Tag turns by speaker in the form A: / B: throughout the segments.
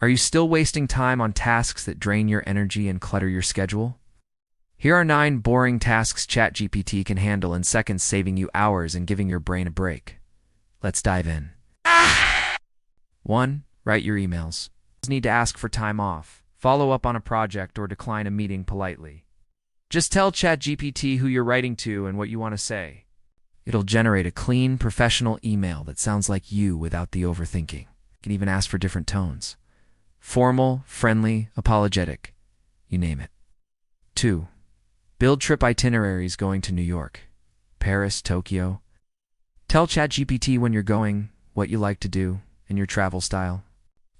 A: Are you still wasting time on tasks that drain your energy and clutter your schedule? Here are 9 boring tasks ChatGPT can handle in seconds, saving you hours and giving your brain a break. Let's dive in. 1. Write your emails. You need to ask for time off, follow up on a project, or decline a meeting politely. Just tell ChatGPT who you're writing to and what you want to say. It'll generate a clean, professional email that sounds like you without the overthinking. You can even ask for different tones. Formal, friendly, apologetic. You name it. 2. Build trip itineraries going to New York, Paris, Tokyo. Tell ChatGPT when you're going, what you like to do, and your travel style.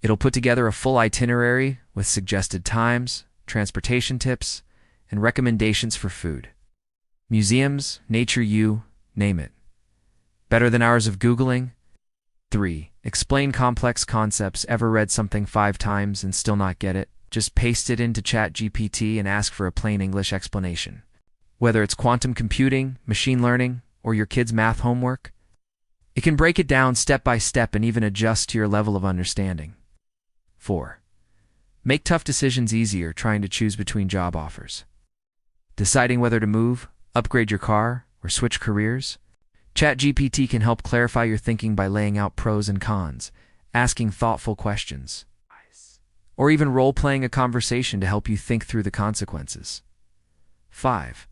A: It'll put together a full itinerary with suggested times, transportation tips, and recommendations for food. Museums, nature, you name it. Better than hours of Googling? 3. Explain complex concepts. Ever read something 5 times and still not get it? Just paste it into ChatGPT and ask for a plain English explanation. Whether it's quantum computing, machine learning, or your kids' math homework, it can break it down step by step and even adjust to your level of understanding. 4. Make tough decisions easier. Trying to choose between job offers, deciding whether to move, upgrade your car, or switch careers? ChatGPT can help clarify your thinking by laying out pros and cons, asking thoughtful questions, or even role-playing a conversation to help you think through the consequences. 5.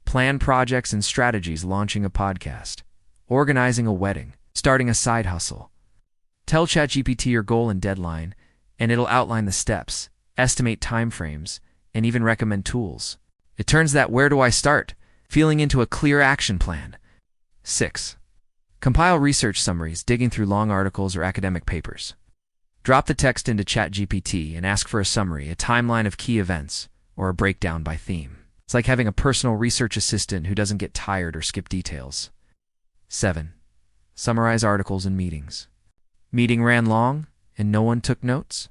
A: Plan projects and strategies. Launching a podcast, organizing a wedding, starting a side hustle. Tell ChatGPT your goal and deadline, and it'll outline the steps, estimate timeframes, and even recommend tools. It turns that "where do I start?" feeling into a clear action plan. 6. Compile research summaries. Digging through long articles or academic papers. Drop the text into ChatGPT and ask for a summary, a timeline of key events, or a breakdown by theme. It's like having a personal research assistant who doesn't get tired or skip details. 7. Summarize articles and meetings. Meeting ran long and no one took notes?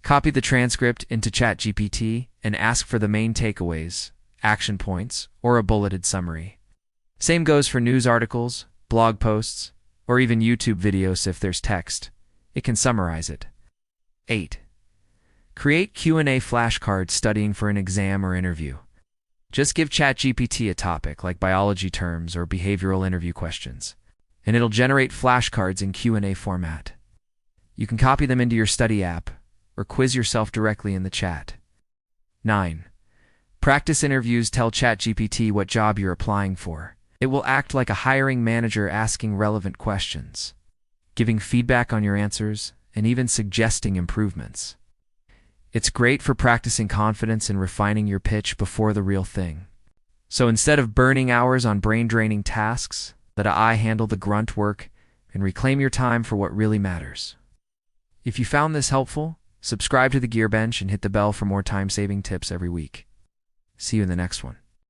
A: Copy the transcript into ChatGPT and ask for the main takeaways, action points, or a bulleted summary. Same goes for news articles, blog posts, or even YouTube videos. If there's text, it can summarize it. 8. Create Q&A flashcards. Studying for an exam or interview. Just give ChatGPT a topic like biology terms or behavioral interview questions, and it'll generate flashcards in Q&A format. You can copy them into your study app or quiz yourself directly in the chat. 9. Practice interviews. Tell ChatGPT what job you're applying for. It will act like a hiring manager, asking relevant questions, giving feedback on your answers, and even suggesting improvements. It's great for practicing confidence and refining your pitch before the real thing. So instead of burning hours on brain-draining tasks, let AI handle the grunt work and reclaim your time for what really matters. If you found this helpful, subscribe to the Gearbench and hit the bell for more time-saving tips every week. See you in the next one.